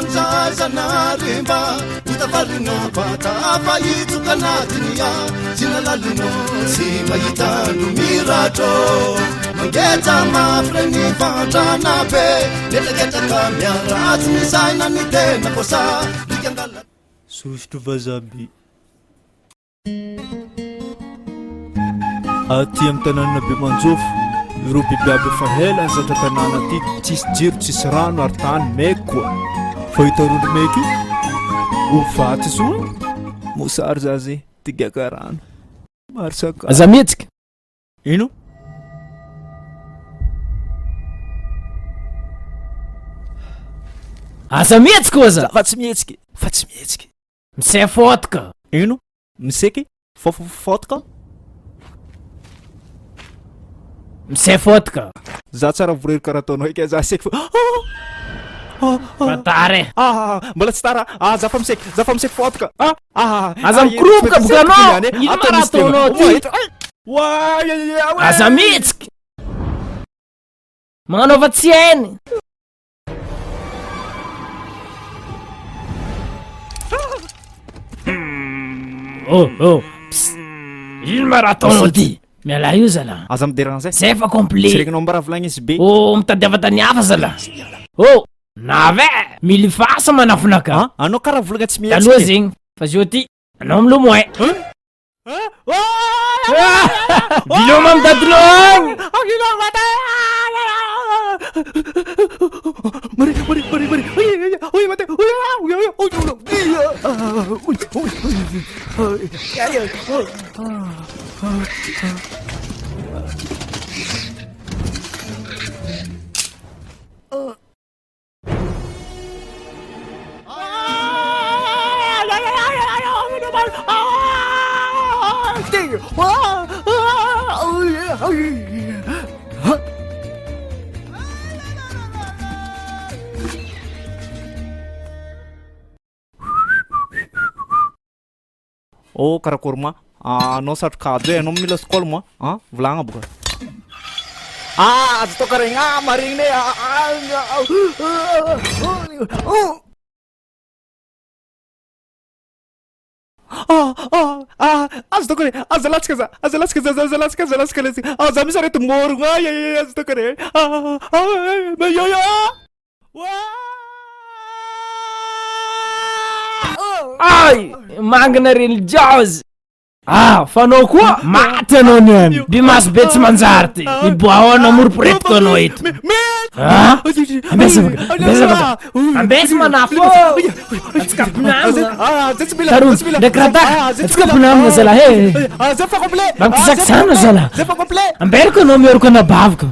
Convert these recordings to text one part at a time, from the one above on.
manzazana rimba utafarino pata faitukanatinia sinalalino si maitanu mirato mangeta mafreni vandrana be netaketaka miaraty misaina ny tena kosa rikangala sosotro vazaby aty amin'ny tanàna be manjofo ireo bibiaby efa hela ny zatra tanàna aty tsisy jiro tsisy rano ary tany maiky koa fa hitarondry maiky ho vaty soa mosary zazy tigaka rano maro sakafo aza mihetsika ino aza mihetsika oa za fa tsy mihetsiky fa tsy mihetsiky misay fotoka ino miseky fotoka misay fotoka za tsara vorery karaha ataonao eky za seky fatare mbola tsy tara za fa miseky fotoka aza mikoroboka boka anao ino mara ataonao ty aza mihetsika magnanaova tsy hainy ino mara ataonao ty miala io zala aza miderange zay efa complet sirekinao mba raha volagny izy be mitadiavata ny hafa zala nave mily fasa manafonaka anao karaha volagna tsy mihetsiky taloha zegny fa zio ty anao milomoin biloma midadilo agny karakory ma anao satrokady hoe anao mila skoly moa volagna boka azo tao karaha igny marigny azo tao kare aza latsika za misy arety morogno azo tao kare ay mangana religiose fanao koa maty anao niany bimaso be tsy manjary ty miboao anao moriporetiko anao eto ambesa manafo atsika pinamina tarozy ndraiky radaka atsika pinamina zala mampisakisana zala amberiko anao mioroko anabavika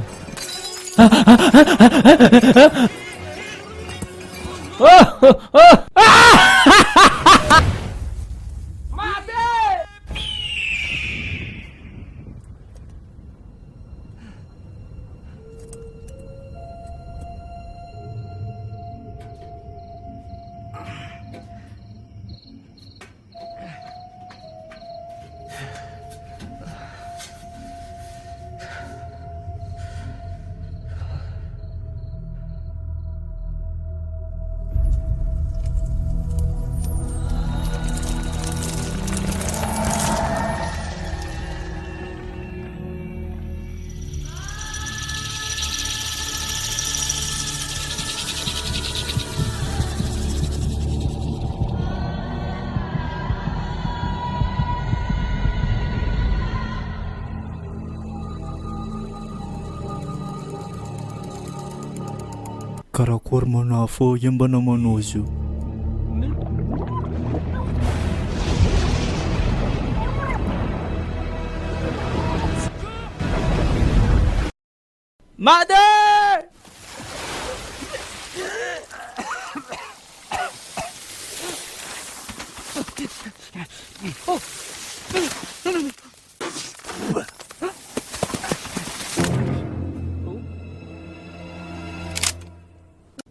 karakory manafo iambana manao zio made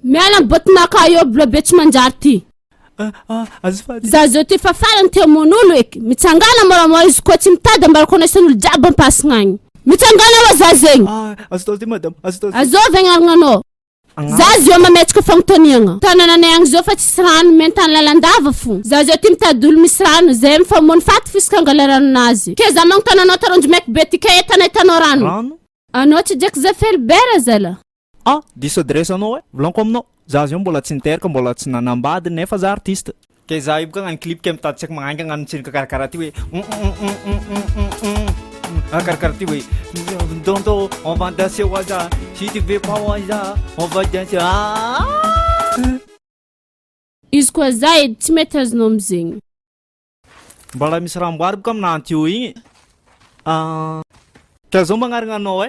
miala botinaka io blo be tsy manjary ty za zao ty fa farany ty mon'olo eky mitsangana moramora izy koa tsy mitady ambarako nasan'olo jiaby ampasigna agny mitsangana wa za zegny azo tao ty madame azovy agnaragna anao Za zio mametraka fagnotaniagna tanananay agny zao fa tsisy rano mentany lalandava fo za zio ty mitady olo misy rano zay mifamono faty fisaka angala ranonazy ke za magnotananao taronjo maiky be ty ka etana hitanao rano anao tsy draiky za felibera zala diso adresse anao volanko aminao za zio mbola tsy niteraka mbola tsy nanambady nefa za artiste ke za io boka agnano clip ke mitady tsaky magnangy agnano tsinika karakara ty hoe karakara ty hoe donto on va danser au hasard si tu veux pas au hasard on va danser izy koa za edy tsy mety azonao amizegny mbola misy raha mboary boka aminanty io igny ka zao magnaragna anao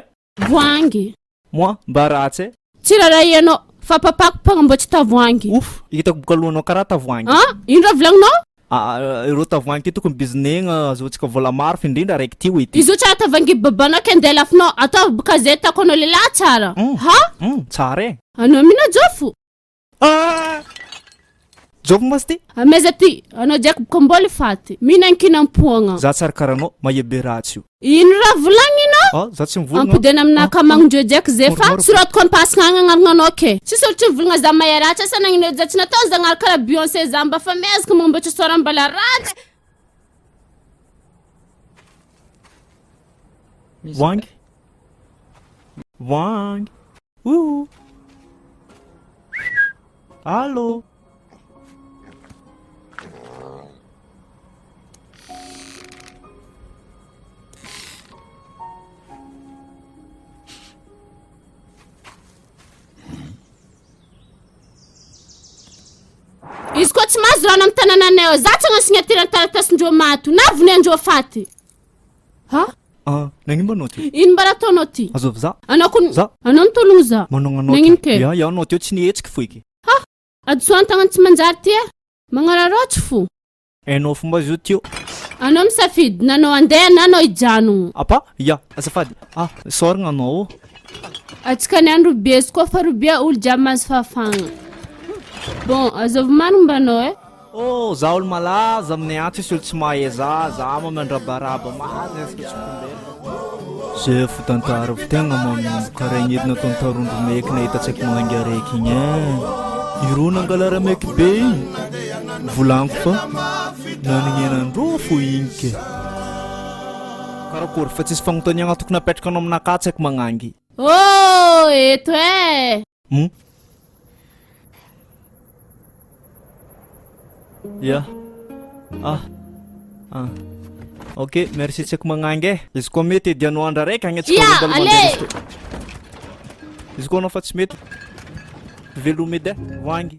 voangy moi mba ratsy tsy raha ianao fa papako mpagnamboatsy tavoangy hitako boka alohanao karaha tavoangy ino raha volagninao ireo tavoangy ty tokony bizinegna azoantsika vola maro fa indrindra raiky ty hoe ty izy io tsara tavangy babanao ke andeha lafinao atao boka zay tako anao lehilahy tsara tsara anao mina jofo jofo masy ty ameza ty anao draiky boka mboly faty mihinan-kinam-poagna za tsara karaha anao mahebe ratsy io ino raha volagninao za tsy mivolagna ampodena aminaka amagnon-dreo draiky zay fa sorotiko ampasina agnanaragna anao ke tsisy olo tsy mivolagna za mahay ratsy asa nagnino za tsy natao zagnary karaha Beyoncé za mba fa mezaka mamboatra sora mbala ratsy voangy allo izy koa tsy mahazo rano amin'ny tanànanay ao za tsy agnasignatirany taratasindreo mato na voneandreo faty nagnino mba anao ty ino mba raha ataonao ty azovy za anao anao nitologno za manao nagnino ke anao ty tsy nihetsiky foiky adosoan-tagnano tsy manjary ty magnararotsy fo hainao fomba zio tio anao misafidy nanao andeha na anao hijanogno azafady soragna anao atsika ny andro bezy koa fa robia olo jiaby mahazo fahafagna bon azovy marigny mba anao za olo malaza aminay any tsisy olo tsy mahay za mamandrabaraba marina asika tsy kombera zay fotantara fa tegna mamimbo karaha ignedina ataony tarondro maiky nahita tsaiky magnangy araiky igny iro nangalara maiky be igny volaniko fa nanignenan-drô fo igny ke karakory fa tsisy fagnotaniagna tokony apetraka anao aminaka tsaiky magnangy eto ok merci tsaiky magnangy izy koa mety edianao andra raiky agnatsika izy koa anao fa tsy mety veloma edy voangy